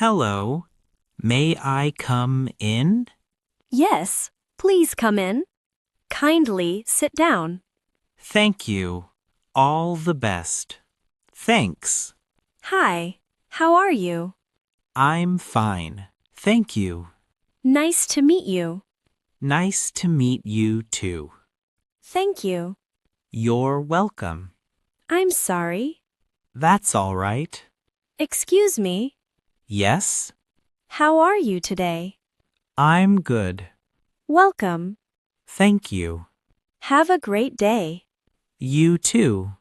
Hello. May I come in? Yes, please come in. Kindly sit down. Thank you. All the best. Thanks. Hi, how are you? I'm fine. Thank you. Nice to meet you. Nice to meet you too. Thank you. You're welcome. I'm sorry. That's all right. Excuse me. Yes? How are you today? I'm good. Welcome. Thank you. Have a great day. You too.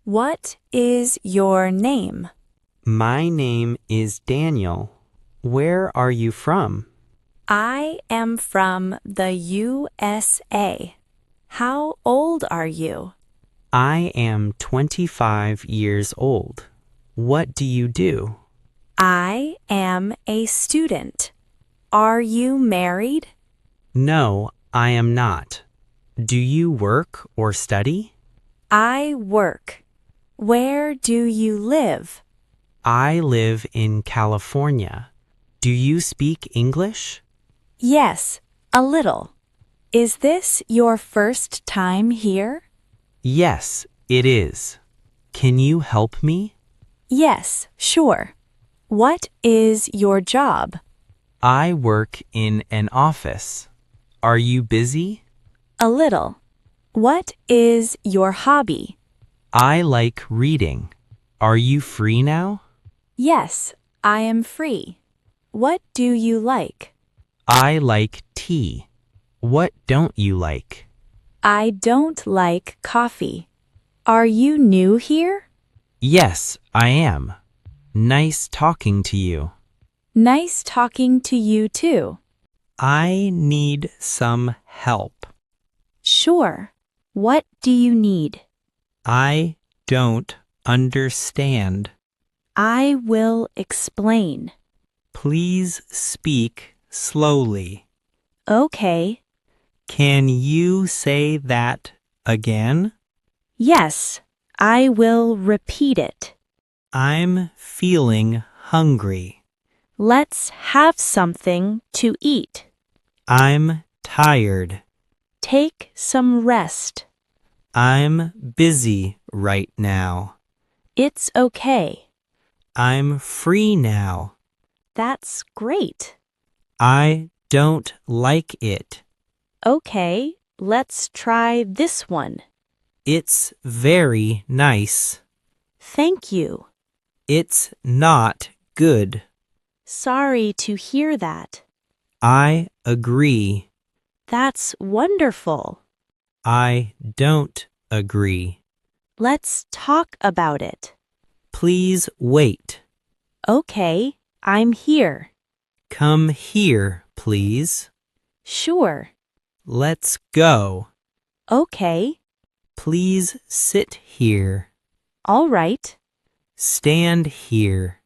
What is your name? My name is Daniel. Where are you from? I am from the USA. How old are you? I am 25 years old. What do you do? I am a student. Are you married? No, I am not. Do you work or study? I work. Where do you live? I live in California. Do you speak English? Yes, a little. Is this your first time here? Yes, it is. Can you help me? Yes, sure. What is your job? I work in an office. Are you busy? A little. What is your hobby? I like reading. Are you free now? Yes, I am free. What do you like? I like tea. What don't you like? I don't like coffee. Are you new here? Yes, I am. Nice talking to you. Nice talking to you too. I need some help. Sure. What do you need? I don't understand. I will explain. Please speak slowly. Okay. Can you say that again? Yes, I will repeat it. I'm feeling hungry. Let's have something to eat. I'm tired. Take some rest. I'm busy right now. It's okay. I'm free now. That's great. I don't like it. Okay, let's try this one. It's very nice. Thank you. It's not good. Sorry to hear that. I agree. That's wonderful. I don't agree. Let's talk about it. Please wait. Okay, I'm here. Come here, please. Sure. Let's go. Okay. Please sit here. All right. Stand here.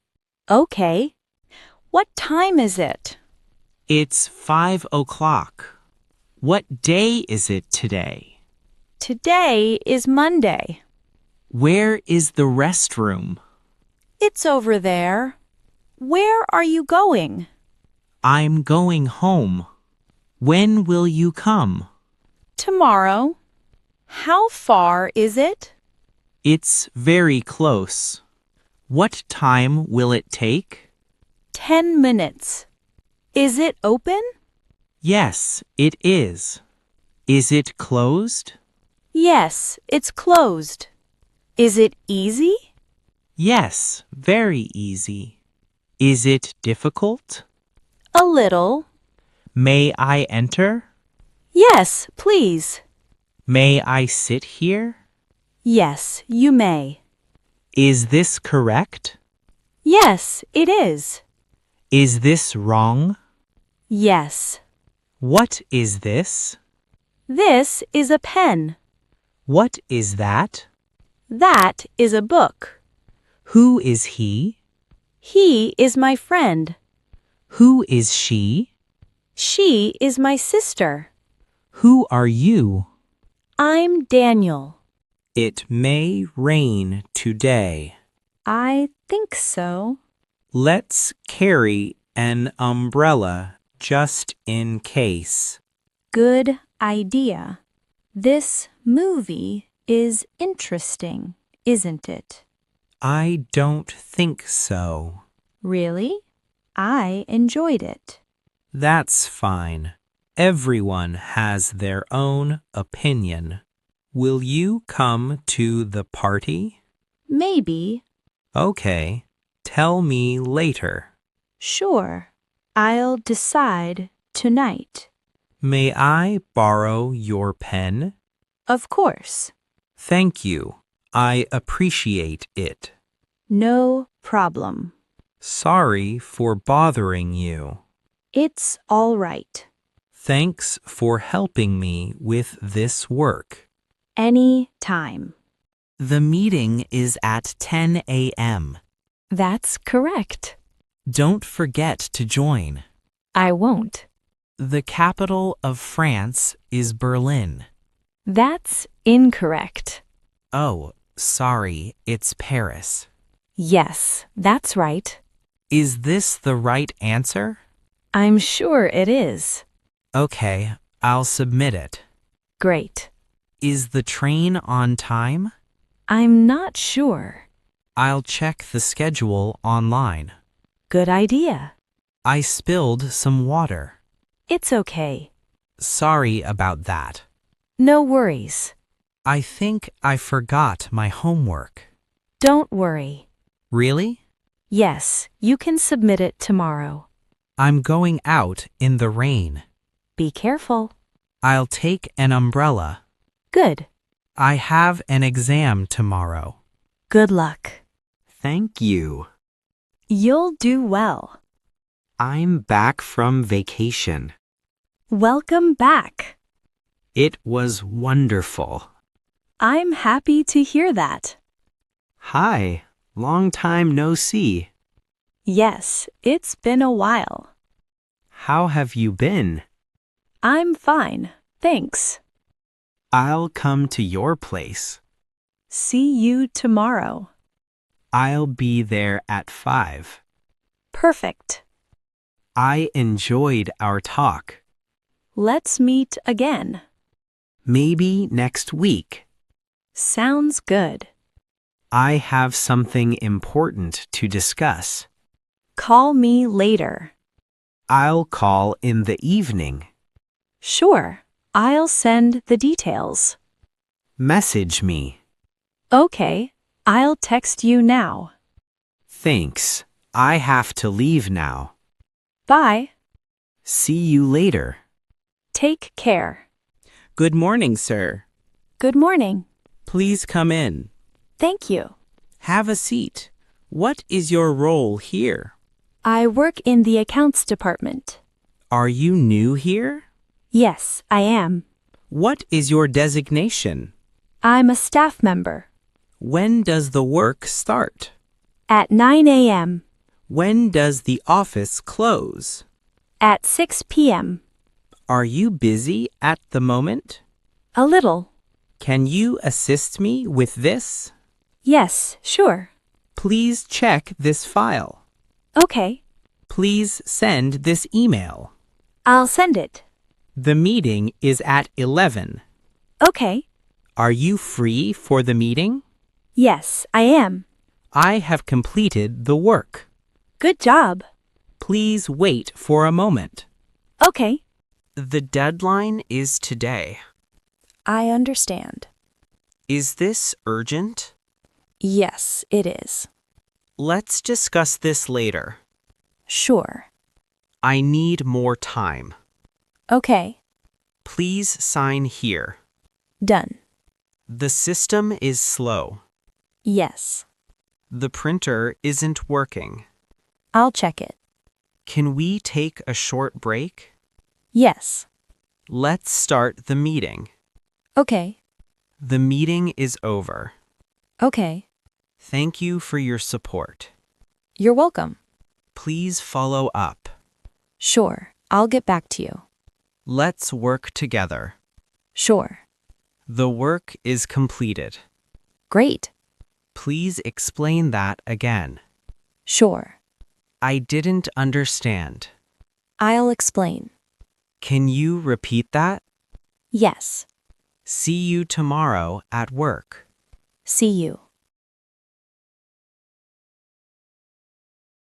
Okay. What time is it? It's 5 o'clock. What day is it today? Today is Monday. Where is the restroom? It's over there. Where are you going? I'm going home. When will you come? Tomorrow. How far is it? It's very close. What time will it take? 10 minutes. Is it open? Yes, it is. Is it closed? Yes, it's closed. Is it easy? Yes, very easy. Is it difficult? A little. May I enter? Yes, please. May I sit here? Yes, you may. Is this correct? Yes, it is. Is this wrong? Yes. What is this? This is a pen. What is that? That is a book. Who is he? He is my friend. Who is she? She is my sister. Who are you? I'm Daniel. It may rain today. I think so. Let's carry an umbrella just in case. Good idea. This movie is interesting, isn't it? I don't think so. Really? I enjoyed it. That's fine. Everyone has their own opinion. Will you come to the party? Maybe. Okay. Tell me later. Sure. I'll decide tonight. May I borrow your pen? Of course. Thank you. I appreciate it. No problem. Sorry for bothering you. It's all right. Thanks for helping me with this work. Any time. The meeting is at 10 a.m. That's correct. Don't forget to join. I won't. The capital of France is Berlin. That's incorrect. Oh, sorry, it's Paris. Yes, that's right. Is this the right answer? I'm sure it is. Okay, I'll submit it. Great. Is the train on time? I'm not sure. I'll check the schedule online. Good idea. I spilled some water. It's okay. Sorry about that. No worries. I think I forgot my homework. Don't worry. Really? Yes, you can submit it tomorrow. I'm going out in the rain. Be careful. I'll take an umbrella. Good. I have an exam tomorrow. Good luck. Thank you. You'll do well. I'm back from vacation. Welcome back. It was wonderful. I'm happy to hear that. Hi, long time no see. Yes, it's been a while. How have you been? I'm fine, thanks. I'll come to your place. See you tomorrow. I'll be there at 5. Perfect. I enjoyed our talk. Let's meet again. Maybe next week. Sounds good. I have something important to discuss. Call me later. I'll call in the evening. Sure, I'll send the details. Message me. Okay, I'll text you now. Thanks. I have to leave now. Bye. See you later. Take care. Good morning, sir. Good morning. Please come in. Thank you. Have a seat. What is your role here? I work in the accounts department. Are you new here? Yes, I am. What is your designation? I'm a staff member. When does the work start? At 9 a.m. When does the office close? At 6 p.m. Are you busy at the moment? A little. Can you assist me with this? Yes, sure. Please check this file. Okay, Please send this email. I'll send it. The meeting is at 11. Okay. Are you free for the meeting? Yes, I am. I have completed the work. Good job. Please wait for a moment. Okay. The deadline is today. I understand. Is this urgent? Yes, it is. Let's discuss this later. Sure. I need more time. Okay. Please sign here. Done. The system is slow. Yes. The printer isn't working. I'll check it. Can we take a short break? Yes. Let's start the meeting. Okay. The meeting is over. Okay. Thank you for your support. You're welcome. Please follow up. Sure. I'll get back to you. Let's work together. Sure. The work is completed. Great. Please explain that again. Sure. I didn't understand. I'll explain. Can you repeat that? Yes. See you tomorrow at work. See you.